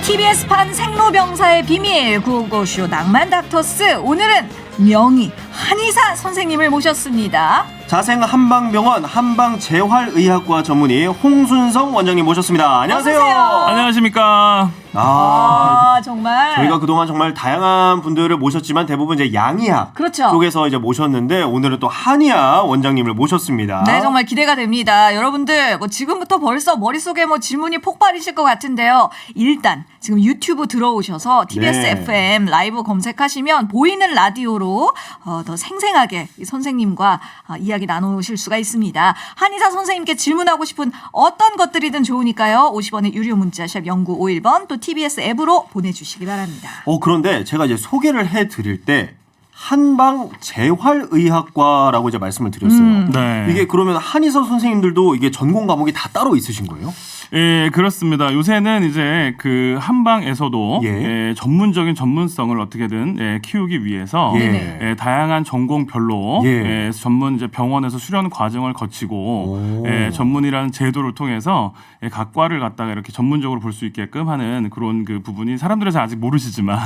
TBS판 생로병사의 비밀 구호고쇼 낭만 닥터스. 오늘은 명의 한의사 선생님을 모셨습니다. 자생 한방병원 한방재활의학과 전문의 홍순성 원장님 모셨습니다. 안녕하세요. 안녕하십니까. 정말 저희가 그동안 정말 다양한 분들을 모셨지만 대부분 이제 양의학 그렇죠. 쪽에서 이제 모셨는데 오늘은 또 한의학 원장님을 모셨습니다. 네, 정말 기대가 됩니다. 여러분들 지금부터 벌써 머릿속에 질문이 폭발이실 것 같은데요. 일단 지금 유튜브 들어오셔서 TBS 네. FM 라이브 검색하시면 보이는 라디오로 더 생생하게 이 선생님과 이야기 나누실 수가 있습니다. 한의사 선생님께 질문하고 싶은 어떤 것들이든 좋으니까요. 50원의 유료 문자 샵 0951번 또 TBS 앱으로 보내주시기 바랍니다. 그런데 제가 이제 소개를 해드릴 때 한방재활의학과라고 이제 말씀을 드렸어요. 네. 이게 그러면 한의사 선생님들도 이게 전공 과목이 다 따로 있으신 거예요? 예, 그렇습니다. 요새는 이제 그 한방에서도 예. 전문적인 전문성을 어떻게든 키우기 위해서 예. 다양한 전공별로 예. 전문 이제 병원에서 수련 과정을 거치고 전문이라는 제도를 통해서 각 과를 갖다가 이렇게 전문적으로 볼 수 있게끔 하는 그런 그 부분이 사람들은 잘 아직 모르시지만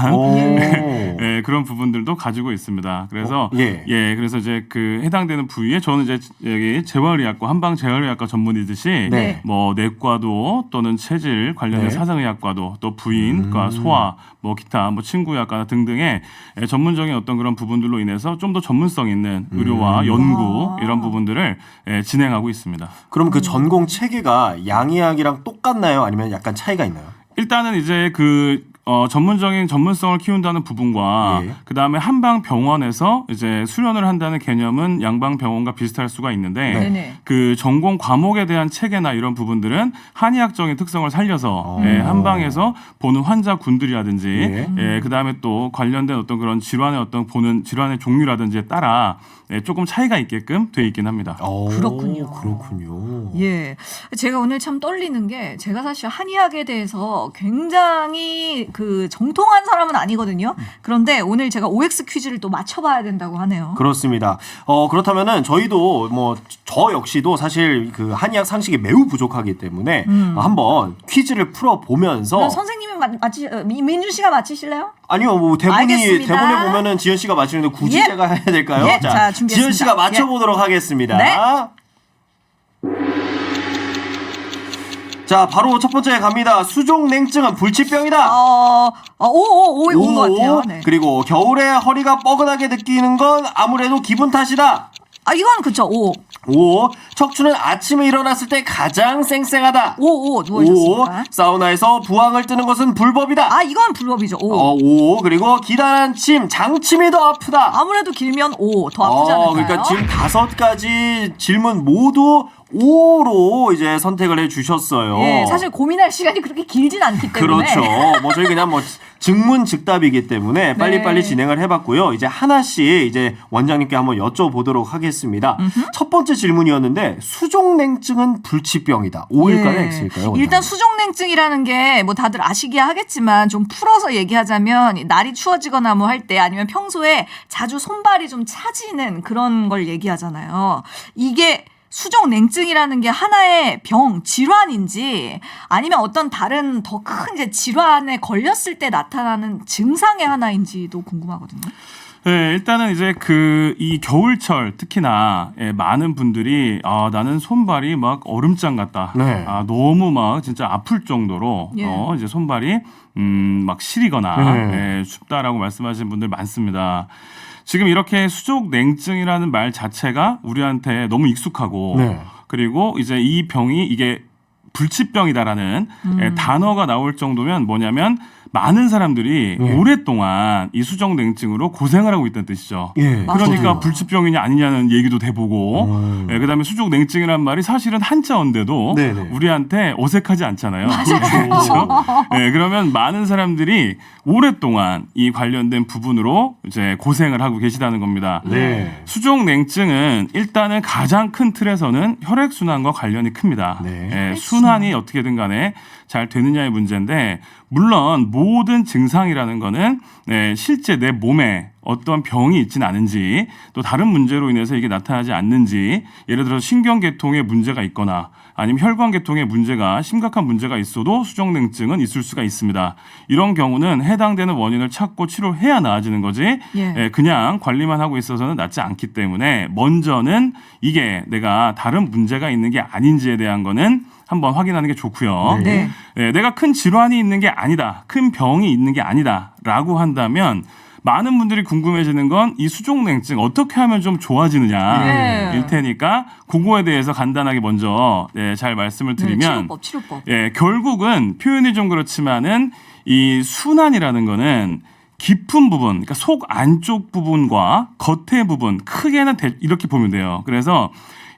그런 부분들도 가지고 있습니다. 그래서 그래서 이제 그 해당되는 부위에 저는 이제 여기 재활의학과 한방재활의학과 전문이듯이 네. 뭐 내과도 또는 체질 관련된 네. 사상의학과도 또 부인과 소아 뭐 기타 뭐 친구의학과 등등의 전문적인 어떤 그런 부분들로 인해서 좀 더 전문성 있는 의료와 연구 이런 부분들을 진행하고 있습니다. 그럼 그 전공 체계가 양의학이랑 똑같나요? 아니면 약간 차이가 있나요? 일단은 이제 그 전문적인 전문성을 키운다는 부분과 그 다음에 한방 병원에서 이제 수련을 한다는 개념은 양방 병원과 비슷할 수가 있는데 네네. 그 전공 과목에 대한 체계나 이런 부분들은 한의학적인 특성을 살려서 한방에서 보는 환자군들이라든지 그 다음에 또 관련된 어떤 그런 질환의 어떤 보는 질환의 종류라든지에 따라 조금 차이가 있게끔 돼 있긴 합니다. 그렇군요. 그렇군요. 예, 제가 오늘 참 떨리는 게 제가 사실 한의학에 대해서 굉장히 그 정통한 사람은 아니거든요. 그런데 오늘 제가 OX 퀴즈를 또 맞춰봐야 된다고 하네요. 그렇습니다. 그렇다면은 저희도 뭐 저 역시도 사실 그 한의학 상식이 매우 부족하기 때문에 한번 퀴즈를 풀어 보면서 그럼 선생님이 민준 씨가 맞히실래요? 아니요, 뭐 알겠습니다. 대본에 보면은 지현 씨가 맞히는데 굳이 예. 제가 해야 될까요? 예. 자, 준비했습니다. 지현 씨가 맞춰보도록 하겠습니다. 네. 자, 바로 첫 번째 갑니다. 수족냉증은 불치병이다. 온 것 같아요. 네. 그리고 겨울에 허리가 뻐근하게 느끼는 건 아무래도 기분 탓이다. 이건 그쵸. 5. 5. 척추는 아침에 일어났을 때 가장 쌩쌩하다. 5 누워있었습니까? 사우나에서 부항을 뜨는 것은 불법이다. 이건 불법이죠. 5. 5. 그리고 기다란 침, 장침이 더 아프다. 아무래도 길면 5. 더 아프지 않을까요? 그러니까 지금 5가지 질문 모두 5로 이제 선택을 해주셨어요. 예, 사실 고민할 시간이 그렇게 길진 않기 때문에. 그렇죠. 뭐 저희 그냥 뭐 즉문즉답이기 때문에 빨리빨리 진행을 해봤고요. 이제 하나씩 이제 원장님께 한번 여쭤보도록 하겠습니다. 첫 번째 질문이었는데 수족냉증은 불치병이다. O일까요? X일까요? 원장님? 일단 수족냉증이라는 게 뭐 다들 아시기야 하겠지만 좀 풀어서 얘기하자면 날이 추워지거나 뭐 할 때 아니면 평소에 자주 손발이 좀 차지는 그런 걸 얘기하잖아요. 이게 수족냉증이라는 게 하나의 병, 질환인지 아니면 어떤 다른 더 큰 이제 질환에 걸렸을 때 나타나는 증상의 하나인지도 궁금하거든요. 네, 일단은 이제 이 겨울철 특히나 많은 분들이 나는 손발이 막 얼음장 같다. 네. 너무 막 진짜 아플 정도로 이제 손발이 막 시리거나 춥다라고 말씀하시는 분들 많습니다. 지금 이렇게 수족냉증이라는 말 자체가 우리한테 너무 익숙하고 그리고 이제 이 병이 이게 불치병이다라는 단어가 나올 정도면 뭐냐면 많은 사람들이 오랫동안 이 수족냉증으로 고생을 하고 있다는 뜻이죠. 그러니까 맞아요. 불치병이냐 아니냐는 얘기도 돼보고 그다음에 수족냉증이라는 말이 사실은 한자어인데도 우리한테 어색하지 않잖아요. 그렇죠? 그러면 많은 사람들이 오랫동안 이 관련된 부분으로 이제 고생을 하고 계시다는 겁니다. 수족냉증은 일단은 가장 큰 틀에서는 혈액순환과 관련이 큽니다. 순환이 어떻게든 간에 잘 되느냐의 문제인데 물론 모든 증상이라는 거는 실제 내 몸에 어떤 병이 있진 않은지 또 다른 문제로 인해서 이게 나타나지 않는지 예를 들어서 신경계통에 문제가 있거나 아니면 혈관계통에 문제가 심각한 문제가 있어도 수족냉증은 있을 수가 있습니다. 이런 경우는 해당되는 원인을 찾고 치료해야 나아지는 거지 그냥 관리만 하고 있어서는 낫지 않기 때문에 먼저는 이게 내가 다른 문제가 있는 게 아닌지에 대한 거는 한번 확인하는 게 좋고요. 네. 내가 큰 질환이 있는 게 아니다. 큰 병이 있는 게 아니다. 라고 한다면 많은 분들이 궁금해지는 건 이 수족냉증 어떻게 하면 좀 좋아지느냐 일 테니까 그거에 대해서 간단하게 먼저 잘 말씀을 드리면 치료법. 결국은 표현이 좀 그렇지만은 이 순환이라는 거는 깊은 부분, 그러니까 속 안쪽 부분과 겉의 부분 크게는 이렇게 보면 돼요. 그래서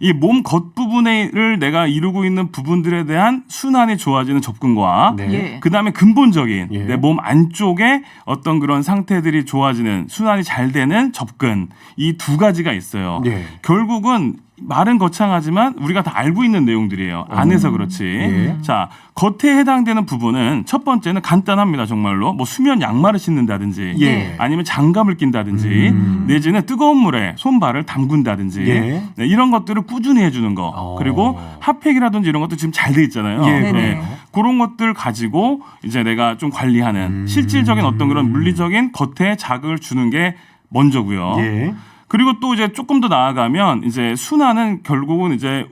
이 몸 겉부분을 내가 이루고 있는 부분들에 대한 순환이 좋아지는 접근과 그다음에 근본적인 내 몸 안쪽에 어떤 그런 상태들이 좋아지는 순환이 잘 되는 접근 이 두 가지가 있어요. 결국은 말은 거창하지만 우리가 다 알고 있는 내용들이에요. 안에서 그렇지. 자, 겉에 해당되는 부분은 첫 번째는 간단합니다. 정말로 뭐 수면 양말을 신는다든지 아니면 장갑을 낀다든지 내지는 뜨거운 물에 손발을 담근다든지 네, 이런 것들을 꾸준히 해주는 거. 그리고 핫팩이라든지 이런 것도 지금 잘 돼 있잖아요. 그런 것들 가지고 이제 내가 좀 관리하는 실질적인 어떤 그런 물리적인 겉에 자극을 주는 게 먼저고요. 그리고 또 이제 조금 더 나아가면 이제 순환은 결국은 이제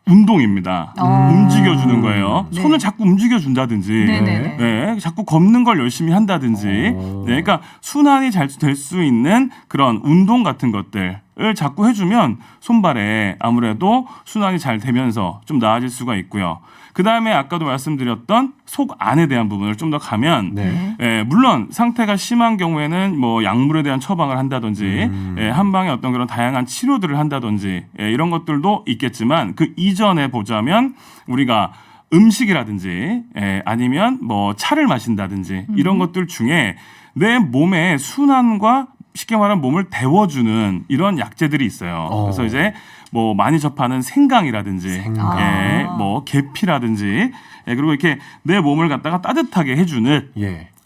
운동입니다. 움직여주는 거예요. 손을 자꾸 움직여준다든지, 네, 자꾸 걷는 걸 열심히 한다든지, 그러니까 순환이 잘 될 수 있는 그런 운동 같은 것들을 자꾸 해주면 손발에 아무래도 순환이 잘 되면서 좀 나아질 수가 있고요. 그 다음에 아까도 말씀드렸던 속 안에 대한 부분을 좀 더 가면, 물론 상태가 심한 경우에는 뭐 약물에 대한 처방을 한다든지, 한방에 어떤 그런 다양한 치료들을 한다든지, 이런 것들도 있겠지만 그 이전에 보자면 우리가 음식이라든지, 아니면 뭐 차를 마신다든지 이런 것들 중에 내 몸의 순환과 쉽게 말하면 몸을 데워주는 이런 약재들이 있어요. 그래서 이제 뭐 많이 접하는 생강이라든지, 뭐 계피라든지, 그리고 이렇게 내 몸을 갖다가 따뜻하게 해주는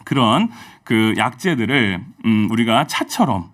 그런 그 약재들을 우리가 차처럼,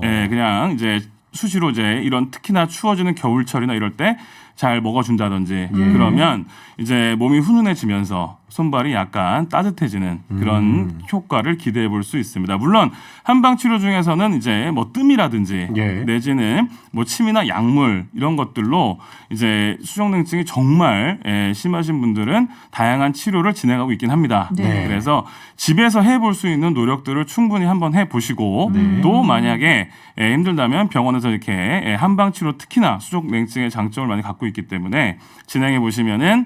그냥 이제 수시로 이제 이런 특히나 추워지는 겨울철이나 이럴 때 잘 먹어준다든지 그러면 이제 몸이 훈훈해지면서 손발이 약간 따뜻해지는 그런 효과를 기대해 볼 수 있습니다. 물론 한방 치료 중에서는 이제 뭐 뜸이라든지 내지는 뭐 침이나 약물 이런 것들로 이제 수족냉증이 정말 심하신 분들은 다양한 치료를 진행하고 있긴 합니다. 그래서 집에서 해볼 수 있는 노력들을 충분히 한번 해보시고 또 만약에 힘들다면 병원에서 이렇게 한방 치료 특히나 수족냉증의 장점을 많이 갖고 있기 때문에 진행해 보시면은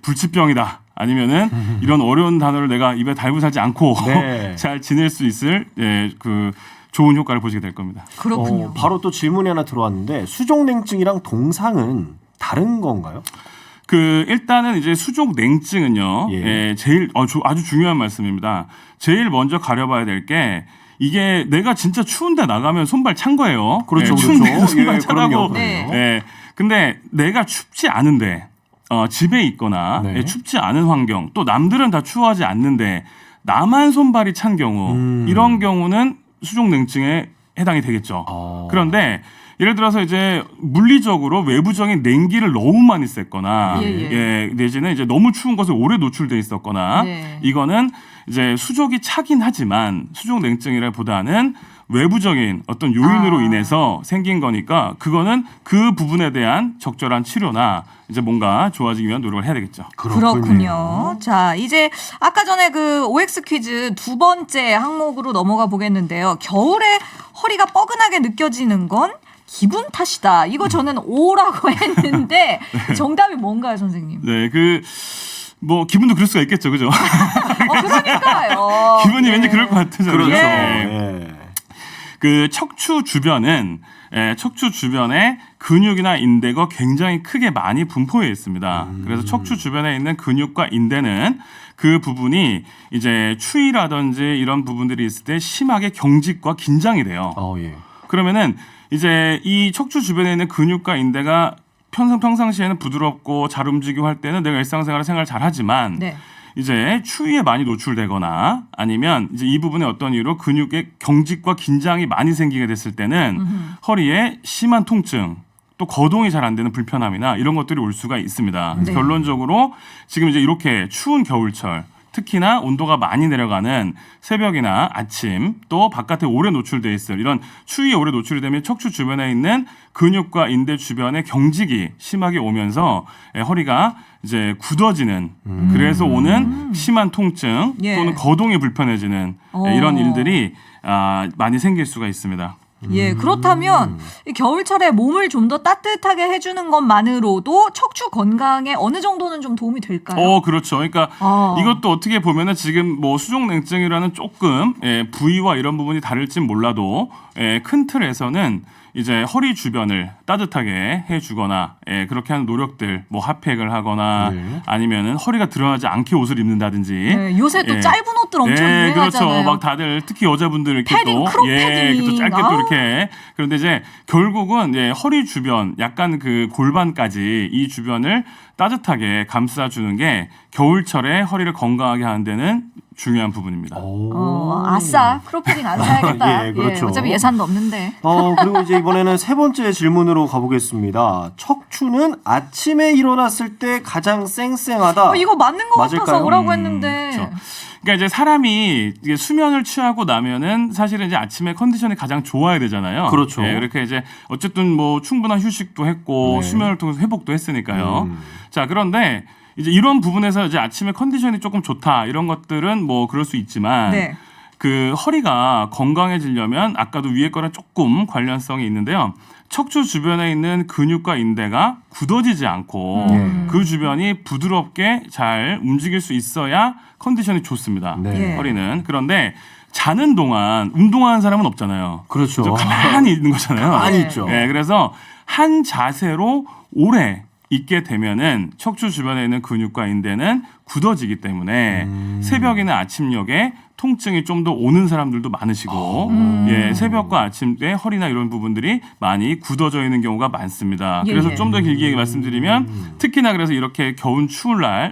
불치병이다. 아니면은 이런 어려운 단어를 내가 입에 달고 살지 않고 잘 지낼 수 있을 그 좋은 효과를 보시게 될 겁니다. 그렇군요. 바로 또 질문이 하나 들어왔는데 수족냉증이랑 동상은 다른 건가요? 그 일단은 이제 수족냉증은요. 제일 아주 중요한 말씀입니다. 제일 먼저 가려봐야 될 게 이게 내가 진짜 추운데 나가면 손발 찬 거예요. 그렇죠. 추운데도 손발 차다고. 그럼요. 근데 내가 춥지 않은데 집에 있거나 춥지 않은 환경 또 남들은 다 추워하지 않는데 나만 손발이 찬 경우 이런 경우는 수족냉증에 해당이 되겠죠. 그런데 예를 들어서 이제 물리적으로 외부적인 냉기를 너무 많이 쐈거나 내지는 이제 너무 추운 것에 오래 노출돼 있었거나 이거는 이제 수족이 차긴 하지만 수족냉증이라보다는 외부적인 어떤 요인으로 인해서 생긴 거니까 그거는 그 부분에 대한 적절한 치료나 이제 뭔가 좋아지기 위한 노력을 해야 되겠죠. 그렇군요. 자, 이제 아까 전에 그 OX 퀴즈 두 번째 항목으로 넘어가 보겠는데요. 겨울에 허리가 뻐근하게 느껴지는 건 기분 탓이다. 이거 저는 O라고 했는데 정답이 뭔가요, 선생님? 네, 뭐 기분도 그럴 수가 있겠죠, 그죠? 그러니까요. 기분이 왠지 그럴 것 같아요. 그렇죠. 그 척추 주변에 근육이나 인대가 굉장히 크게 많이 분포해 있습니다. 그래서 척추 주변에 있는 근육과 인대는 그 부분이 이제 추위라든지 이런 부분들이 있을 때 심하게 경직과 긴장이 돼요. 그러면은 이제 이 척추 주변에 있는 근육과 인대가 평상시에는 부드럽고 잘 움직이고 할 때는 내가 일상생활을 잘 하지만 이제 추위에 많이 노출되거나 아니면 이제 이 부분에 어떤 이유로 근육의 경직과 긴장이 많이 생기게 됐을 때는 허리에 심한 통증 또 거동이 잘 안 되는 불편함이나 이런 것들이 올 수가 있습니다. 네. 결론적으로 지금 이제 이렇게 추운 겨울철 특히나 온도가 많이 내려가는 새벽이나 아침 또 바깥에 오래 노출돼 있을 이런 추위에 오래 노출이 되면 척추 주변에 있는 근육과 인대 주변에 경직이 심하게 오면서 허리가 이제 굳어지는 그래서 오는 심한 통증 예. 또는 거동이 불편해지는 이런 일들이 많이 생길 수가 있습니다. 예, 그렇다면 이 겨울철에 몸을 좀 더 따뜻하게 해주는 것만으로도 척추 건강에 어느 정도는 좀 도움이 될까요? 그렇죠. 그러니까 이것도 어떻게 보면은 지금 뭐 수족냉증이라는 조금 부위와 이런 부분이 다를진 몰라도 큰 틀에서는 이제 허리 주변을 따뜻하게 해주거나 그렇게 하는 노력들 뭐 핫팩을 하거나 아니면은 허리가 드러나지 않게 옷을 입는다든지 네, 요새 또 짧은 옷들 엄청 유행하잖아요. 그렇죠. 막 다들 특히 여자분들 이렇게 패딩, 크롭 패딩. 그렇죠. 짧게 또 이렇게 그런데 이제 결국은 허리 주변 약간 그 골반까지 이 주변을 따뜻하게 감싸주는 게 겨울철에 허리를 건강하게 하는 데는 중요한 부분입니다. 아싸, 크롭패딩 안 사야겠다. 예, 그렇죠. 어차피 예산도 없는데. 그리고 이제 이번에는 세 번째 질문으로 가보겠습니다. 척추는 아침에 일어났을 때 가장 쌩쌩하다. 이거 맞는 것 같아서 맞을까요? 오라고 했는데. 그렇죠. 그러니까 이제 사람이 이게 수면을 취하고 나면은 사실은 이제 아침에 컨디션이 가장 좋아야 되잖아요. 그렇죠. 이렇게 이제 어쨌든 뭐 충분한 휴식도 했고 네. 수면을 통해서 회복도 했으니까요. 자, 그런데 이제 이런 부분에서 이제 아침에 컨디션이 조금 좋다 이런 것들은 뭐 그럴 수 있지만 네. 그 허리가 건강해지려면 아까도 위에 거랑 조금 관련성이 있는데요. 척추 주변에 있는 근육과 인대가 굳어지지 않고 그 주변이 부드럽게 잘 움직일 수 있어야 컨디션이 좋습니다. 네. 허리는. 그런데 자는 동안 운동하는 사람은 없잖아요. 그렇죠. 좀 가만히 있는 거잖아요. 가만히 네. 있죠. 그래서 한 자세로 오래 있게 되면은 척추 주변에 있는 근육과 인대는 굳어지기 때문에 새벽이나 아침녘에 통증이 좀 더 오는 사람들도 많으시고 새벽과 아침 때 허리나 이런 부분들이 많이 굳어져 있는 경우가 많습니다. 예, 그래서 예. 좀 더 길게 말씀드리면 특히나 그래서 이렇게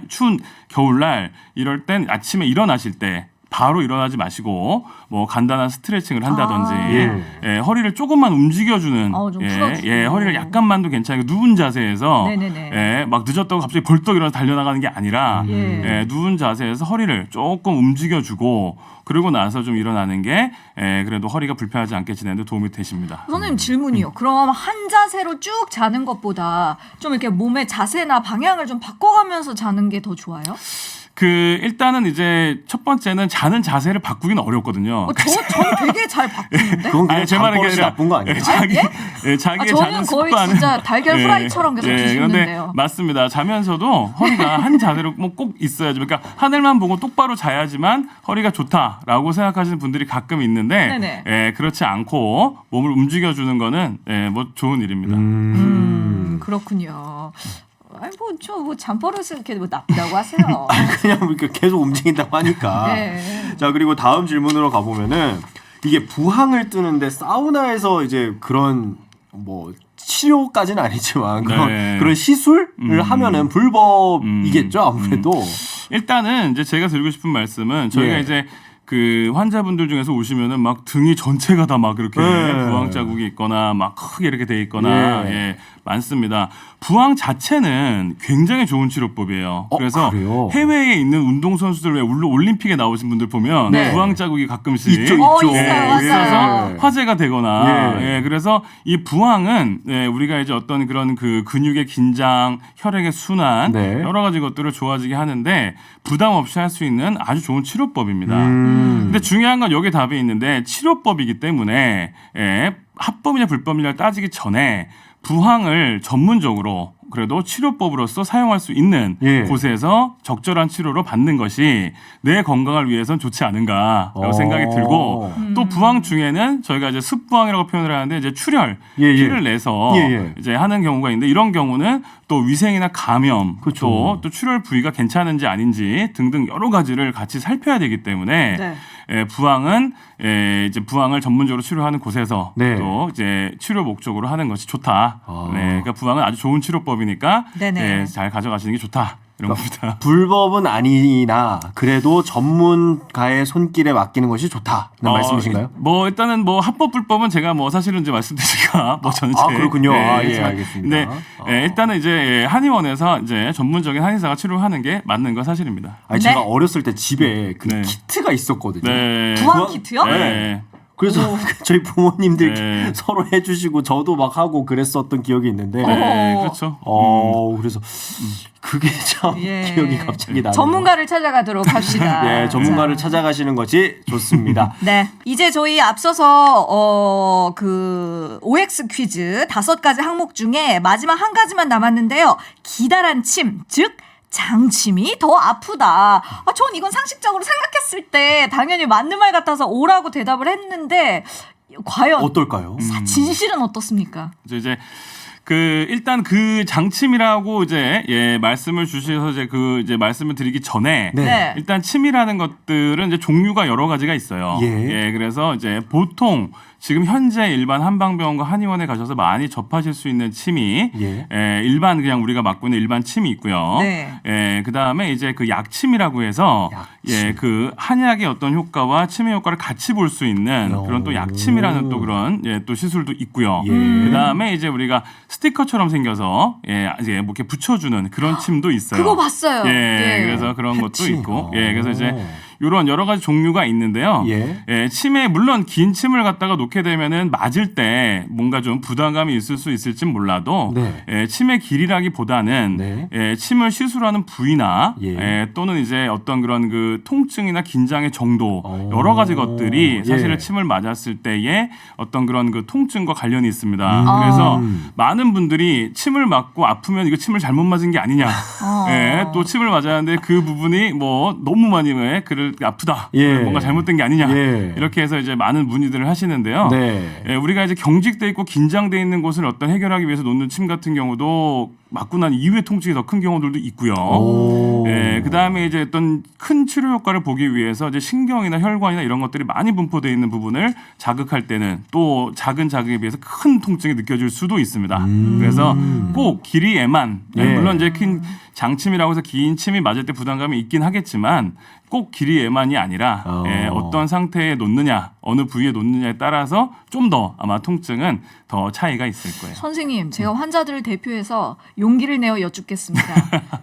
추운 겨울날 이럴 땐 아침에 일어나실 때 바로 일어나지 마시고 뭐 간단한 스트레칭을 한다든지 허리를 조금만 움직여주는 좀 풀어주고. 허리를 약간만도 괜찮아요. 누운 자세에서 네네네. 막 늦었다고 갑자기 벌떡 일어나서 달려나가는 게 아니라 예. 누운 자세에서 허리를 조금 움직여주고 그러고 나서 좀 일어나는 게 그래도 허리가 불편하지 않게 지내는 데 도움이 되십니다. 선생님 질문이요. 그럼 한 자세로 쭉 자는 것보다 좀 이렇게 몸의 자세나 방향을 좀 바꿔가면서 자는 게 더 좋아요? 일단은 이제 첫 번째는 자는 자세를 바꾸기는 어렵거든요. 전 되게 잘 바꾸는데. 그건 그냥 제 말은 잠버릇이 아니라 나쁜 거 아니에요? 자기의 저는 자는 거의 습관은 진짜 달걀 후라이처럼 계속 그런데 뒤집는데요. 맞습니다. 자면서도 허리가 한 자세로 뭐 꼭 있어야지. 그러니까 하늘만 보고 똑바로 자야지만 허리가 좋다라고 생각하시는 분들이 가끔 있는데 그렇지 않고 몸을 움직여주는 거는 뭐 좋은 일입니다. 그렇군요. 아니 뭐 잠버릇을 이렇게 뭐 나쁘다고 하세요. 그냥 이렇게 계속 움직인다고 하니까. 네. 자, 그리고 다음 질문으로 가보면은 이게 부항을 뜨는데 사우나에서 이제 그런 뭐 치료까지는 아니지만 그런 시술을 하면은 불법이겠죠, 아무래도. 일단은 이제 제가 드리고 싶은 말씀은 저희가 이제 그 환자분들 중에서 오시면은 막 등이 전체가 다 막 이렇게 부항 자국이 있거나 막 크게 이렇게 돼 있거나 많습니다. 부항 자체는 굉장히 좋은 치료법이에요. 그래서 그래요? 해외에 있는 운동 선수들 왜 올림픽에 나오신 분들 보면 부항 자국이 가끔씩 있죠. 있어요. 있어서 화제가 되거나 그래서 이 부항은 우리가 이제 어떤 그런 그 근육의 긴장, 혈액의 순환 여러 가지 것들을 좋아지게 하는데 부담 없이 할 수 있는 아주 좋은 치료법입니다. 근데 중요한 건 여기 답이 있는데 치료법이기 때문에 합법이냐 불법이냐 따지기 전에 부항을 전문적으로 그래도 치료법으로서 사용할 수 있는 곳에서 적절한 치료로 받는 것이 내 건강을 위해서는 좋지 않은가라고 생각이 들고 또 부항 중에는 저희가 이제 습부항이라고 표현을 하는데 이제 출혈, 피를 내서 이제 하는 경우가 있는데 이런 경우는 또 위생이나 감염 또 출혈 부위가 괜찮은지 아닌지 등등 여러 가지를 같이 살펴야 되기 때문에 부항은 이제 부항을 전문적으로 치료하는 곳에서 또 이제 치료 목적으로 하는 것이 좋다. 그러니까 부항은 아주 좋은 치료법이니까 잘 가져가시는 게 좋다. 이런 겁니다. 불법은 아니나 그래도 전문가의 손길에 맡기는 것이 좋다는 말씀이신가요? 뭐 일단은 뭐 합법 불법은 제가 뭐 사실은 이제 말씀드리기가 뭐 전체 그렇군요. 예, 하지만 알겠습니다. 네, 일단은 이제 한의원에서 이제 전문적인 한의사가 치료하는 게 맞는 건 사실입니다. 아니, 네. 제가 어렸을 때 집에 그 네. 키트가 있었거든요. 네. 부항 키트요? 네. 그래서 저희 부모님들 네. 서로 해주시고 저도 막 하고 그랬었던 기억이 있는데 네, 그렇죠. 그래서 그게 참 예. 기억이 갑자기 나네요. 전문가를 찾아가도록 합시다. 예, 전문가를 찾아가시는 것이 좋습니다. 네. 이제 저희 앞서서 그 OX 퀴즈 5가지 항목 중에 마지막 한 가지만 남았는데요. 기다란 침, 즉 장침이 더 아프다. 전 이건 상식적으로 생각했을 때 당연히 맞는 말 같아서 O라고 대답을 했는데 과연 어떨까요? 진실은 어떻습니까? 이제 그 일단 그 장침이라고 이제 말씀을 주셔서 이제 말씀을 드리기 전에 네. 일단 침이라는 것들은 이제 종류가 여러 가지가 있어요. 예. 그래서 이제 보통 지금 현재 일반 한방병원과 한의원에 가셔서 많이 접하실 수 있는 침이 일반 그냥 우리가 맡고 있는 일반 침이 있고요. 네. 그다음에 이제 그 약침이라고 해서 약침. 그 한약의 어떤 효과와 침의 효과를 같이 볼 수 있는 그런 또 약침이라는 또 그런 또 시술도 있고요. 그다음에 이제 우리가 스티커처럼 생겨서 이제 뭐 이렇게 붙여주는 그런 침도 있어요. 그거 봤어요. 그래서 그런 것도 패치. 있고, 그래서 이제 이런 여러 가지 종류가 있는데요. 침에 물론 긴 침을 갖다가 놓게 되면은 맞을 때 뭔가 좀 부담감이 있을 수 있을지 몰라도 침의 길이라기보다는 침을 시술하는 부위나 또는 이제 어떤 그런 그 통증이나 긴장의 정도 여러 가지 것들이 사실은 침을 맞았을 때의 어떤 그런 그 통증과 관련이 있습니다. 그래서 많은 분들이 침을 맞고 아프면 이거 침을 잘못 맞은 게 아니냐. 또 침을 맞았는데 그 부분이 뭐 너무 많이 그를 아프다. 뭔가 잘못된 게 아니냐. 이렇게 해서 이제 많은 문의들을 하시는데요. 우리가 이제 경직돼 있고 긴장돼 있는 곳을 어떤 해결하기 위해서 놓는 침 같은 경우도 맞고 난 이후에 통증이 더 큰 경우들도 있고요. 그다음에 이제 어떤 큰 치료 효과를 보기 위해서 이제 신경이나 혈관이나 이런 것들이 많이 분포되어 있는 부분을 자극할 때는 또 작은 자극에 비해서 큰 통증이 느껴질 수도 있습니다. 그래서 꼭 길이에만 물론 이제 긴 장침이라고 해서 긴 침이 맞을 때 부담감이 있긴 하겠지만 꼭 길이에만이 아니라 어떤 상태에 놓느냐 어느 부위에 놓느냐에 따라서 좀 더 아마 통증은 더 차이가 있을 거예요. 선생님, 제가 환자들을 대표해서 용기를 내어 여쭙겠습니다.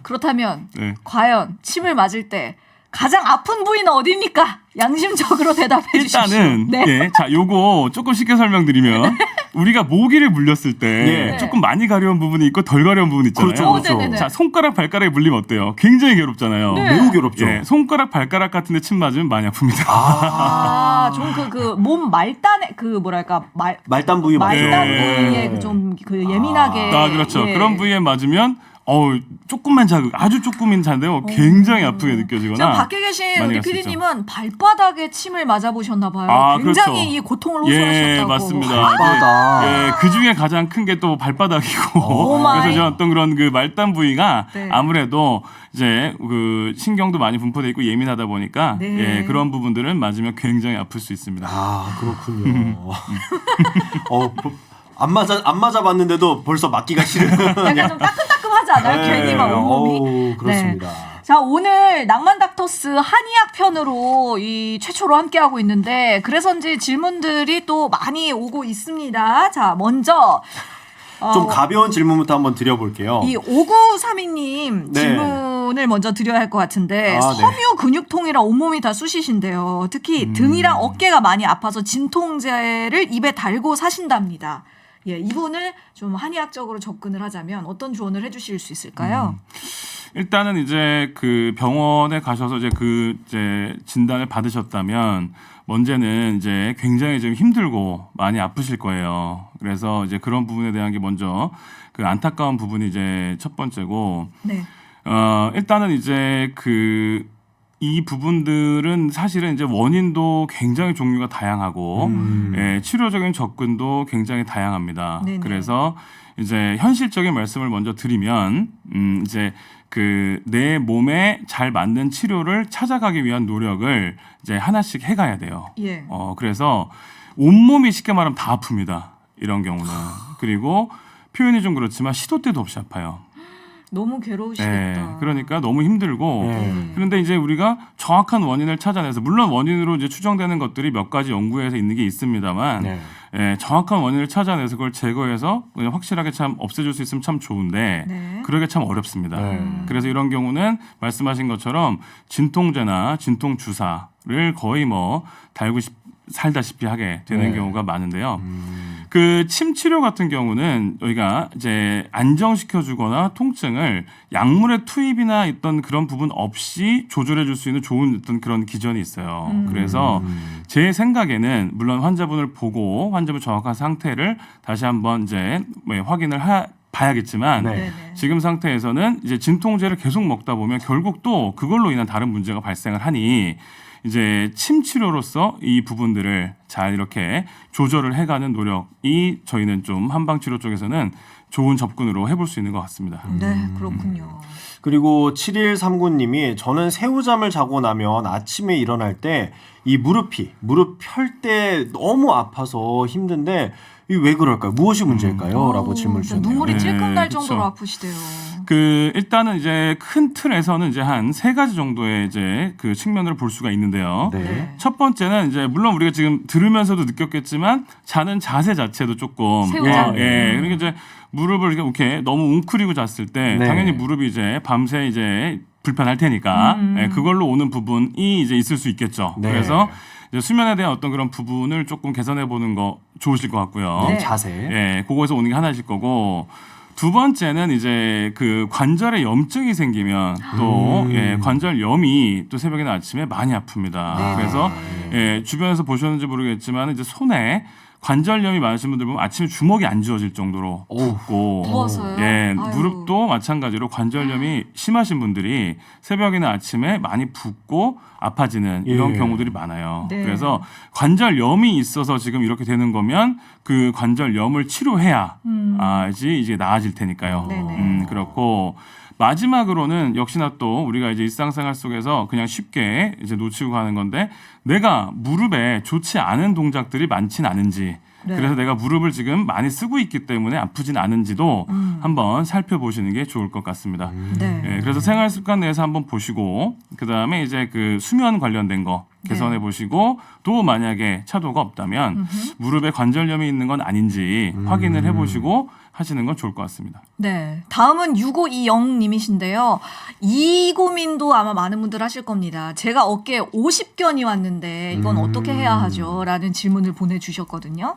그렇다면 과연 침을 맞을 때 가장 아픈 부위는 어디입니까? 양심적으로 대답해 주십시오. 일단은 자, 요거 조금 쉽게 설명드리면 우리가 모기를 물렸을 때 조금 많이 가려운 부분이 있고 덜 가려운 부분이 있잖아요. 그렇죠. 자, 손가락 발가락에 물리면 어때요? 굉장히 괴롭잖아요. 매우 괴롭죠. 손가락 발가락 같은 데 침 맞으면 많이 아픕니다. 좀 그 몸 말단에 그 뭐랄까 말단 부위 맞죠. 말단 부위에 좀 그 예민하게 그렇죠. 그런 부위에 맞으면 조금만 자극, 아주 조금인 잔데요. 굉장히 아프게 느껴지거나. 지금 밖에 계신 우리 PD님은 발바닥에 침을 맞아보셨나 봐요. 굉장히 그렇죠. 이 고통을 호소하셨다고. 맞습니다. 발바닥. 그 중에 가장 큰 게 또 발바닥이고. 그래서 저 어떤 그런 그 말단 부위가 아무래도 이제 그 신경도 많이 분포돼 있고 예민하다 보니까 그런 부분들은 맞으면 굉장히 아플 수 있습니다. 그렇군요. 안 맞아봤는데도 벌써 맞기가 싫은. 약간 좀 따끔따끔하지 않아요? 괜히 막 온몸이. 그렇습니다. 자, 오늘 낭만 닥터스 한의학 편으로 최초로 함께하고 있는데 그래서인지 질문들이 또 많이 오고 있습니다. 자, 먼저 좀 가벼운 질문부터 한번 드려볼게요. 이 5932님 질문을 먼저 드려야 할 것 같은데 섬유 근육통이라 온몸이 다 쑤시신데요. 특히 등이랑 어깨가 많이 아파서 진통제를 입에 달고 사신답니다. 이분을 좀 한의학적으로 접근을 하자면 어떤 조언을 해주실 수 있을까요? 일단은 이제 그 병원에 가셔서 이제 진단을 받으셨다면 먼저는 이제 굉장히 좀 힘들고 많이 아프실 거예요. 그래서 이제 그런 부분에 대한 게 먼저 그 안타까운 부분이 이제 첫 번째고, 일단은 이제 이 부분들은 사실은 이제 원인도 굉장히 종류가 다양하고 치료적인 접근도 굉장히 다양합니다. 그래서 이제 현실적인 말씀을 먼저 드리면 이제 내 몸에 잘 맞는 치료를 찾아가기 위한 노력을 이제 하나씩 해가야 돼요. 그래서 온몸이 쉽게 말하면 다 아픕니다. 이런 경우는. 그리고 표현이 좀 그렇지만 시도 때도 없이 아파요. 너무 괴로우시겠다. 그러니까 너무 힘들고 네. 그런데 이제 우리가 정확한 원인을 찾아내서 물론 원인으로 이제 추정되는 것들이 몇 가지 연구에서 있는 게 있습니다만 네. 정확한 원인을 찾아내서 그걸 제거해서 그냥 확실하게 참 없애줄 수 있으면 참 좋은데 네. 그러기 참 어렵습니다. 네. 그래서 이런 경우는 말씀하신 것처럼 진통제나 진통 주사를 거의 뭐 살다시피 하게 되는 네. 경우가 많은데요. 그 침 치료 같은 경우는 여기가 이제 안정시켜주거나 통증을 약물의 투입이나 있던 그런 부분 없이 조절해줄 수 있는 좋은 어떤 그런 기전이 있어요. 그래서 제 생각에는 물론 환자분을 보고 환자분 정확한 상태를 다시 한번 이제 확인을 봐야겠지만 네. 네네. 지금 상태에서는 이제 진통제를 계속 먹다 보면 결국 또 그걸로 인한 다른 문제가 발생을 하니 이제 침 치료로서 이 부분들을 잘 이렇게 조절을 해가는 노력이 저희는 좀 한방 치료 쪽에서는 좋은 접근으로 해볼 수 있는 것 같습니다. 네, 그렇군요. 그리고 7139님이 저는 새우잠을 자고 나면 아침에 일어날 때 이 무릎 펼 때 너무 아파서 힘든데 이 왜 그럴까요? 무엇이 문제일까요? 라고 질문을 주셨네요. 눈물이 네, 찔끔 날 그쵸. 정도로 아프시대요. 그 일단은 이제 큰 틀에서는 이제 한 3가지 정도의 이제 그 측면으로 볼 수가 있는데요. 네. 네. 첫 번째는 이제 물론 우리가 지금 들으면서도 느꼈겠지만 자는 자세 자체도 조금 새우잠. 그러니까 이제 무릎을 이렇게 너무 웅크리고 잤을 때 네. 당연히 무릎이 이제 밤새 이제 불편할 테니까 그걸로 오는 부분이 이제 있을 수 있겠죠. 네. 그래서 이제 수면에 대한 어떤 그런 부분을 조금 개선해 보는 거 좋으실 것 같고요. 네. 네. 자세. 예, 그거에서 오는 게 하나실 거고 두 번째는 이제 그 관절에 염증이 생기면 또 관절염이 또 새벽이나 아침에 많이 아픕니다. 네. 그래서 주변에서 보셨는지 모르겠지만 이제 손에 관절염이 많으신 분들 보면 아침에 주먹이 안 쥐어질 정도로 어우. 붓고 부어서요? 예, 아유. 무릎도 마찬가지로 관절염이 심하신 분들이 새벽이나 아침에 많이 붓고 아파지는 이런 예. 경우들이 많아요. 네. 그래서 관절염이 있어서 지금 이렇게 되는 거면 그 관절염을 치료해야 이제 나아질 테니까요. 네네. 그렇고 마지막으로는 역시나 또 우리가 이제 일상생활 속에서 그냥 쉽게 이제 놓치고 가는 건데 내가 무릎에 좋지 않은 동작들이 많진 않은지 네. 그래서 내가 무릎을 지금 많이 쓰고 있기 때문에 아프진 않은지도 한번 살펴보시는 게 좋을 것 같습니다. 네. 예, 그래서 생활 습관 내에서 한번 보시고 그 다음에 이제 그 수면 관련된 거 개선해 네. 보시고 또 만약에 차도가 없다면 무릎에 관절염이 있는 건 아닌지 확인을 해보시고 하시는 건 좋을 것 같습니다. 네. 다음은 6520님이신데요. 이 고민도 아마 많은 분들 하실 겁니다. 제가 어깨에 50견이 왔는데 이건 어떻게 해야 하죠? 라는 질문을 보내주셨거든요.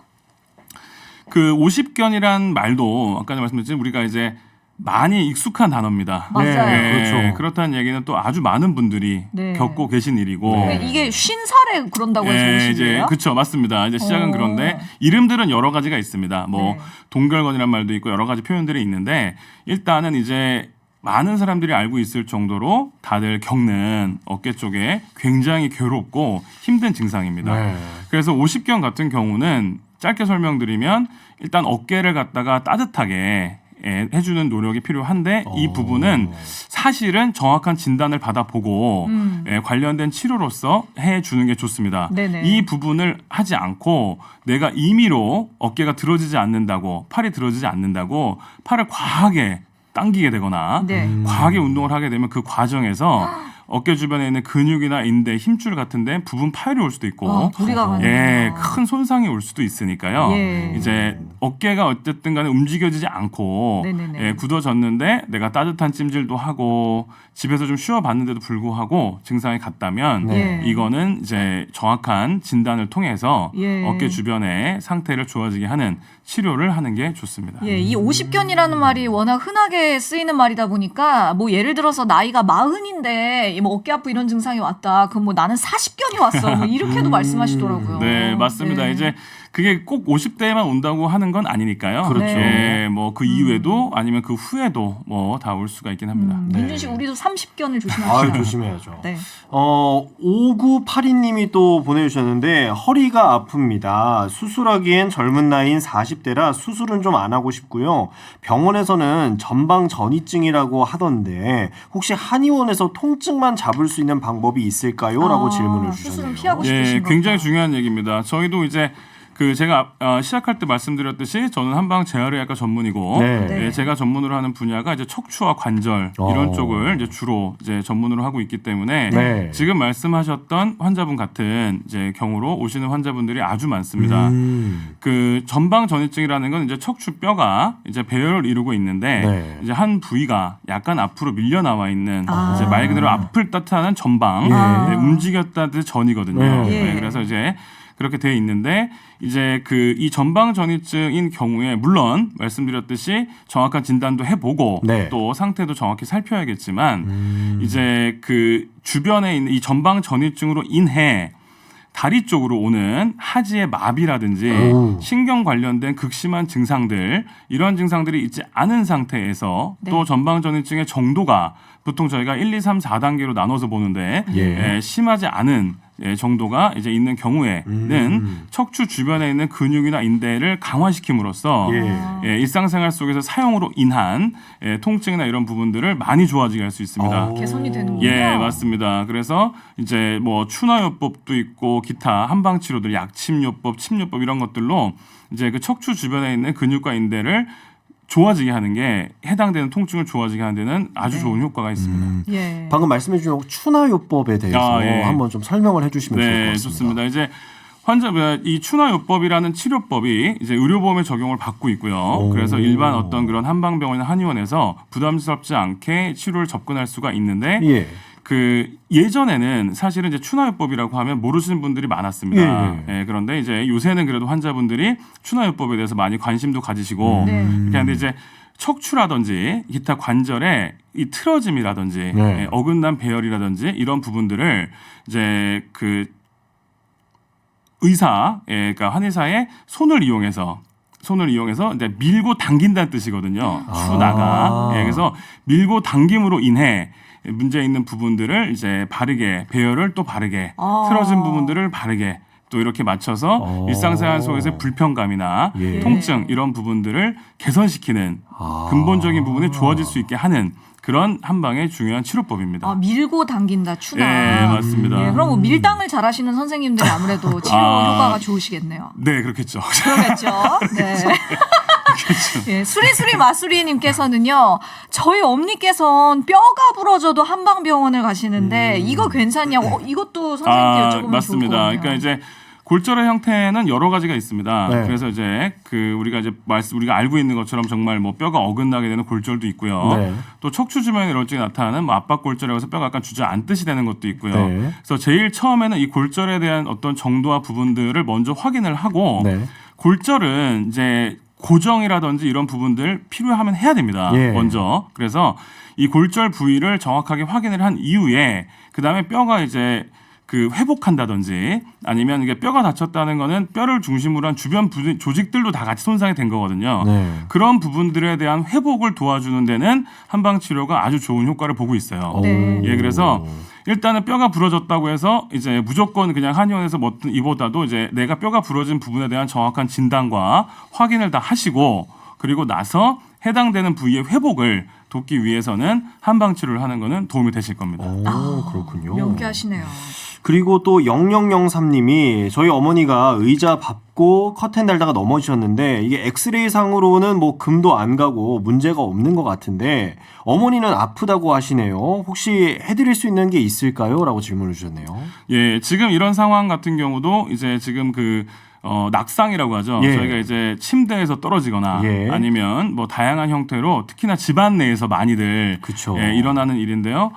그 50견이란 말도 아까 말씀드렸지만 우리가 이제 많이 익숙한 단어입니다. 맞아요. 그렇죠. 그렇다는 얘기는 또 아주 많은 분들이 네. 겪고 계신 일이고 네. 이게 50살에 그런다고 해서 오신 이제 거예요? 그렇죠, 맞습니다. 이제 시작은 어. 그런데 이름들은 여러 가지가 있습니다. 뭐 네. 동결건이란 말도 있고 여러 가지 표현들이 있는데 일단은 이제 많은 사람들이 알고 있을 정도로 다들 겪는 어깨 쪽에 굉장히 괴롭고 힘든 증상입니다. 네. 그래서 50견 같은 경우는 짧게 설명드리면 일단 어깨를 갖다가 따뜻하게 해주는 노력이 필요한데 이 부분은 사실은 정확한 진단을 받아보고 관련된 치료로서 해주는 게 좋습니다. 네네. 이 부분을 하지 않고 내가 임의로 어깨가 들어지지 않는다고 팔이 들어지지 않는다고 팔을 과하게 당기게 되거나 네. 과하게 운동을 하게 되면 그 과정에서 어깨 주변에 있는 근육이나 인대, 힘줄 같은데 부분 파열이 올 수도 있고 무리가 가는 큰 손상이 올 수도 있으니까요. 예. 이제 어깨가 어쨌든 간에 움직여지지 않고 네네네. 굳어졌는데 내가 따뜻한 찜질도 하고 집에서 좀 쉬어봤는데도 불구하고 증상이 갔다면 네. 이거는 이제 정확한 진단을 통해서 예. 어깨 주변의 상태를 좋아지게 하는 치료를 하는 게 좋습니다. 예, 이 50견이라는 말이 워낙 흔하게 쓰이는 말이다 보니까 뭐 예를 들어서 나이가 40인데 뭐 어깨 아프 이런 증상이 왔다. 그럼 뭐 나는 40견이 왔어. 뭐 이렇게도 말씀하시더라고요. 네, 맞습니다. 네. 이제 그게 꼭 50대에만 온다고 하는 건 아니니까요. 그렇죠. 네, 뭐 그 이후에도 아니면 그 후에도 뭐 다 올 수가 있긴 합니다. 민준 씨, 우리도 30견을 아유, 조심하시죠. 조심해야죠. 네. 5982님이 또 보내주셨는데 허리가 아픕니다. 수술하기엔 젊은 나이인 40대라 수술은 좀 안 하고 싶고요. 병원에서는 전방 전이증이라고 하던데 혹시 한의원에서 통증만 잡을 수 있는 방법이 있을까요? 라고 질문을 수술은 주셨네요. 피하고 예, 싶으신가 굉장히 보다. 중요한 얘기입니다. 저희도 이제 그 제가 시작할 때 말씀드렸듯이 저는 한방 재활의학과 전문이고 네. 네. 제가 전문으로 하는 분야가 이제 척추와 관절 이런 쪽을 이제 주로 이제 전문으로 하고 있기 때문에 네. 지금 말씀하셨던 환자분 같은 이제 경우로 오시는 환자분들이 아주 많습니다. 그 전방 전이증이라는 건 이제 척추 뼈가 이제 배열을 이루고 있는데 네. 이제 한 부위가 약간 앞으로 밀려 나와 있는 이제 말 그대로 앞을 뜻하는 전방 네, 움직였다는 뜻 전이거든요. 예. 네, 그래서 이제 그렇게 돼 있는데 이제 그 이 전방 전이증인 경우에 물론 말씀드렸듯이 정확한 진단도 해보고 네. 또 상태도 정확히 살펴야겠지만 이제 그 주변에 있는 이 전방 전이증으로 인해 다리 쪽으로 오는 하지의 마비라든지 오. 신경 관련된 극심한 증상들 이런 증상들이 있지 않은 상태에서 네. 또 전방전이증의 정도가 보통 저희가 1, 2, 3, 4단계로 나눠서 보는데 예. 심하지 않은 정도가 이제 있는 경우에는 척추 주변에 있는 근육이나 인대를 강화시킴으로써 일상생활 속에서 사용으로 인한 통증이나 이런 부분들을 많이 좋아지게 할 수 있습니다. 개선이 되는군요. 예, 맞습니다. 그래서 이제 뭐 추나요법도 있고 기타 한방 치료들, 약침요법, 침요법 이런 것들로 이제 그 척추 주변에 있는 근육과 인대를 좋아지게 하는 게 해당되는 통증을 좋아지게 하는 데는 아주 좋은 효과가 있습니다. 예. 방금 말씀해 주신 추나요법에 대해서 예. 한번 좀 설명을 해주시면 좋을 것 네, 같습니다. 좋습니다. 이제 이 추나요법이라는 치료법이 이제 의료보험에 적용을 받고 있고요. 오. 그래서 일반 어떤 그런 한방병원이나 한의원에서 부담스럽지 않게 치료를 접근할 수가 있는데 예. 그 예전에는 사실은 이제 추나요법이라고 하면 모르시는 분들이 많았습니다. 예, 그런데 이제 요새는 그래도 환자분들이 추나요법에 대해서 많이 관심도 가지시고 네. 그런데 이제 척추라든지 기타 관절의 이 틀어짐이라든지 네. 어긋난 배열이라든지 이런 부분들을 이제 그 그러니까 한의사의 손을 이용해서 이제 밀고 당긴다는 뜻이거든요. 추나가. 예, 그래서 밀고 당김으로 인해 문제 있는 부분들을 이제 바르게 배열을 또 바르게 틀어진 부분들을 바르게 또 이렇게 맞춰서 일상생활 속에서의 불편감이나 예. 통증 이런 부분들을 개선시키는 근본적인 부분이 좋아질 수 있게 하는 그런 한방의 중요한 치료법입니다. 밀고 당긴다 추나. 예, 맞습니다. 예, 그럼 뭐 밀당을 잘하시는 선생님들이 아무래도 치료 효과가 좋으시겠네요. 네, 그렇겠죠. 그러겠죠. 네. 예, 수리수리 마수리님께서는요, 저희 엄니께서는 뼈가 부러져도 한방병원을 가시는데 이거 괜찮냐고 이것도 선생님께 여쭤보면 맞습니다. 좋을 것 같네요. 그러니까 이제 골절의 형태는 여러 가지가 있습니다. 네. 그래서 이제 그 우리가 이제 우리가 알고 있는 것처럼 정말 뭐 뼈가 어긋나게 되는 골절도 있고요. 네. 또 척추 주변에 이럴지 나타나는 뭐 압박골절이라고 해서 뼈가 약간 주저앉듯이 되는 것도 있고요. 네. 그래서 제일 처음에는 이 골절에 대한 어떤 정도와 부분들을 먼저 확인을 하고 네. 골절은 이제 고정이라든지 이런 부분들 필요하면 해야 됩니다. 예. 먼저. 그래서 이 골절 부위를 정확하게 확인을 한 이후에 그다음에 뼈가 이제 그 회복한다든지 아니면 이게 뼈가 다쳤다는 거는 뼈를 중심으로 한 주변 조직들도 다 같이 손상이 된 거거든요. 네. 그런 부분들에 대한 회복을 도와주는 데는 한방 치료가 아주 좋은 효과를 보고 있어요. 네. 예, 그래서 일단은 뼈가 부러졌다고 해서 이제 무조건 그냥 한의원에서 뭐든 이보다도 이제 내가 뼈가 부러진 부분에 대한 정확한 진단과 확인을 다 하시고 그리고 나서 해당되는 부위의 회복을 돕기 위해서는 한방 치료를 하는 거는 도움이 되실 겁니다. 그렇군요. 명쾌하시네요. 그리고 또 0003님이 저희 어머니가 의자 밟고 커튼 달다가 넘어지셨는데 이게 엑스레이 상으로는 뭐 금도 안 가고 문제가 없는 것 같은데 어머니는 아프다고 하시네요. 혹시 해드릴 수 있는 게 있을까요? 라고 질문을 주셨네요. 예, 지금 이런 상황 같은 경우도 이제 지금 낙상이라고 하죠. 예. 저희가 이제 침대에서 떨어지거나 예. 아니면 뭐 다양한 형태로 특히나 집안 내에서 많이들 그쵸. 일어나는 일인데요.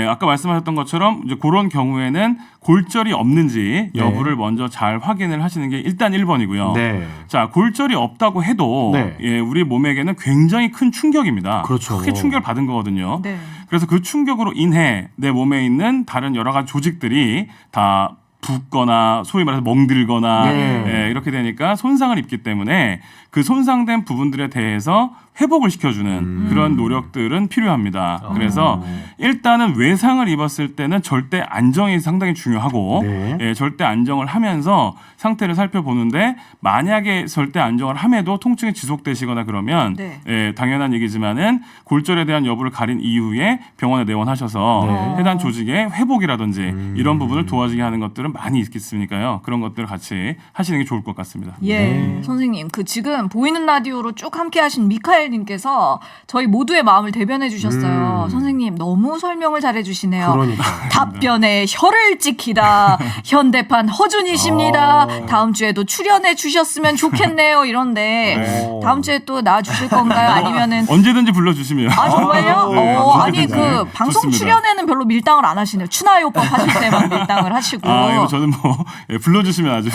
아까 말씀하셨던 것처럼 이제 그런 경우에는 골절이 없는지 여부를 먼저 잘 확인을 하시는 게 일단 1번이고요. 네. 자, 골절이 없다고 해도 네. 우리 몸에게는 굉장히 큰 충격입니다. 그렇죠. 크게 충격을 받은 거거든요. 네. 그래서 그 충격으로 인해 내 몸에 있는 다른 여러 가지 조직들이 다 붓거나 소위 말해서 멍들거나 네. 이렇게 되니까 손상을 입기 때문에 그 손상된 부분들에 대해서 회복을 시켜주는 그런 노력들은 필요합니다. 그래서 일단은 외상을 입었을 때는 절대 안정이 상당히 중요하고 네. 절대 안정을 하면서 상태를 살펴보는데 만약에 절대 안정을 함에도 통증이 지속되시거나 그러면 네. 당연한 얘기지만은 골절에 대한 여부를 가린 이후에 병원에 내원하셔서 네. 해당 조직의 회복이라든지 이런 부분을 도와주게 하는 것들은 많이 있겠으니까요. 그런 것들을 같이 하시는 게 좋을 것 같습니다. 예, 선생님, 그 지금 보이는 라디오로 쭉 함께하신 미카엘님께서 저희 모두의 마음을 대변해 주셨어요. 선생님 너무 설명을 잘해주시네요. 그러니까. 답변에 혀를 찍히다. 현대판 허준이십니다. 다음 주에도 출연해 주셨으면 좋겠네요. 이런데 오. 다음 주에 또 나와 주실 건가요? 아니면은 언제든지 불러주시면. 아 정말요? 네, 아니 언제든지. 그 방송 좋습니다. 출연에는 별로 밀당을 안 하시네요. 추나요법 하실 때만 밀당을 하시고 이거 저는 뭐 예, 불러주시면 아주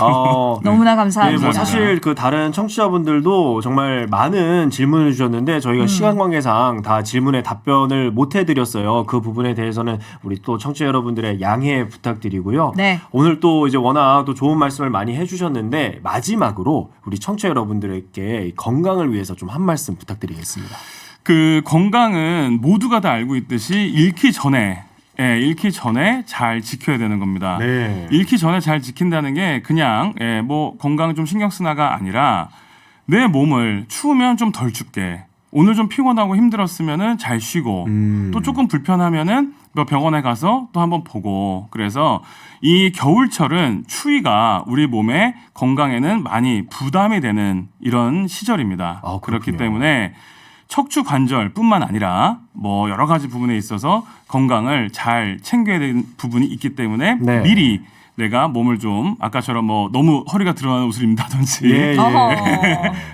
너무나 예, 감사합니다. 뭐 사실 그 다른 청취자분들도 정말 많은 질문을 주셨는데 저희가 시간 관계상 다 질문에 답변을 못 해드렸어요. 그 부분에 대해서는 우리 또 청취자 여러분들의 양해 부탁드리고요. 네. 오늘 또 이제 워낙 또 좋은 말씀을 많이 해주셨는데 마지막으로 우리 청취자 여러분들에게 건강을 위해서 좀 한 말씀 부탁드리겠습니다. 그 건강은 모두가 다 알고 있듯이 잃기 전에 잘 지켜야 되는 겁니다. 네. 잃기 전에 잘 지킨다는 게 그냥 뭐 건강 좀 신경 쓰나가 아니라 내 몸을 추우면 좀 덜 춥게, 오늘 좀 피곤하고 힘들었으면은 잘 쉬고 또 조금 불편하면은 뭐 병원에 가서 또 한번 보고. 그래서 이 겨울철은 추위가 우리 몸의 건강에는 많이 부담이 되는 이런 시절입니다. 아, 그렇기 그렇군요. 때문에 척추 관절뿐만 아니라 뭐 여러 가지 부분에 있어서 건강을 잘 챙겨야 되는 부분이 있기 때문에 네. 미리 내가 몸을 좀 아까처럼 뭐 너무 허리가 드러나는 옷을 입는다든지 예, 예. 어허.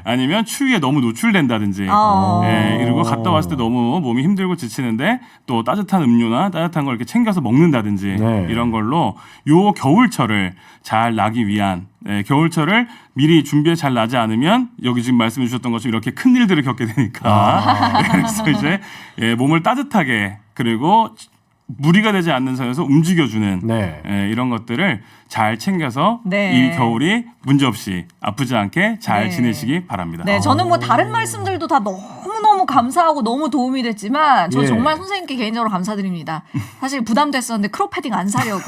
아니면 추위에 너무 노출된다든지 그리고 갔다 왔을 때 너무 몸이 힘들고 지치는데 또 따뜻한 음료나 따뜻한 걸 이렇게 챙겨서 먹는다든지 네. 이런 걸로 요 겨울철을 잘 나기 위한 겨울철을 미리 준비해 잘 나지 않으면 여기 지금 말씀해 주셨던 것처럼 이렇게 큰 일들을 겪게 되니까 그래서 이제 몸을 따뜻하게 그리고 무리가 되지 않는 선에서 움직여주는 네. 이런 것들을 잘 챙겨서 네. 이 겨울이 문제없이 아프지 않게 잘 네. 지내시기 바랍니다. 네, 저는 뭐 다른 말씀들도 다 너무너무 감사하고 너무 도움이 됐지만 저 예. 정말 선생님께 개인적으로 감사드립니다. 사실 부담됐었는데 크롭 패딩 안 사려고.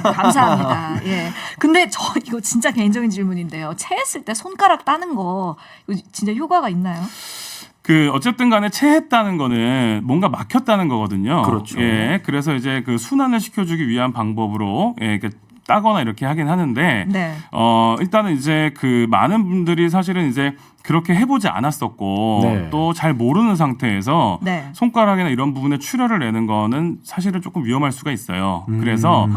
감사합니다. 예. 근데 저 이거 진짜 개인적인 질문인데요. 체했을 때 손가락 따는 거 이거 진짜 효과가 있나요? 그 어쨌든 간에 체했다는 거는 뭔가 막혔다는 거거든요. 그렇죠. 예. 그래서 이제 그 순환을 시켜주기 위한 방법으로 이렇게 따거나 이렇게 하긴 하는데 네. 일단은 이제 그 많은 분들이 사실은 이제 그렇게 해보지 않았었고 네. 또 잘 모르는 상태에서 네. 손가락이나 이런 부분에 출혈을 내는 거는 사실은 조금 위험할 수가 있어요. 그래서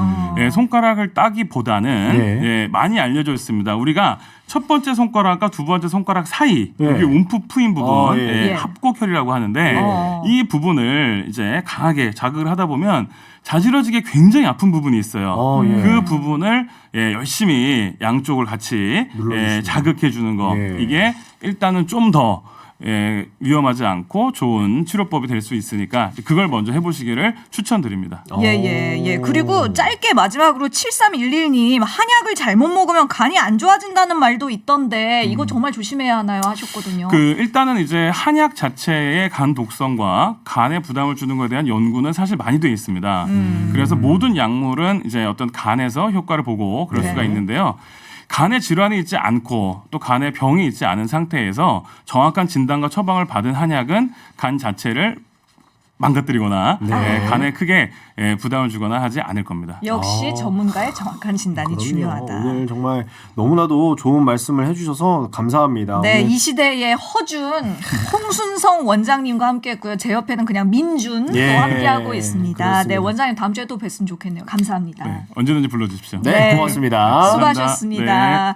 손가락을 따기보다는 네. 많이 알려져 있습니다. 우리가 첫 번째 손가락과 두 번째 손가락 사이 네. 여기 움푹 부분 예. 합곡혈이라고 하는데 어. 이 부분을 이제 강하게 자극을 하다 보면 자지러지게 굉장히 아픈 부분이 있어요. 예. 그 부분을 열심히 양쪽을 같이 눌러주시는 자극해 주는 거. 예. 이게 일단은 좀 더 위험하지 않고 좋은 치료법이 될 수 있으니까 그걸 먼저 해보시기를 추천드립니다. 예. 그리고 짧게 마지막으로 7311님 한약을 잘못 먹으면 간이 안 좋아진다는 말도 있던데 이거 정말 조심해야 하나요 하셨거든요. 일단은 이제 한약 자체의 간 독성과 간에 부담을 주는 것에 대한 연구는 사실 많이 되어 있습니다. 그래서 모든 약물은 이제 어떤 간에서 효과를 보고 그럴 네. 수가 있는데요. 간에 질환이 있지 않고 또 간에 병이 있지 않은 상태에서 정확한 진단과 처방을 받은 한약은 간 자체를 망가뜨리거나 네. 간에 크게 부담을 주거나 하지 않을 겁니다. 역시 전문가의 정확한 진단이 그럼요. 중요하다. 오늘 정말 너무나도 좋은 말씀을 해주셔서 감사합니다. 네, 오늘 이 시대의 허준, 홍순성 원장님과 함께했고요. 제 옆에는 그냥 민준 예, 또 함께하고 있습니다. 그렇습니다. 네, 원장님 다음 주에 또 뵀으면 좋겠네요. 감사합니다. 언제든지 불러주십시오. 네, 네. 고맙습니다. 수고하셨습니다. 네.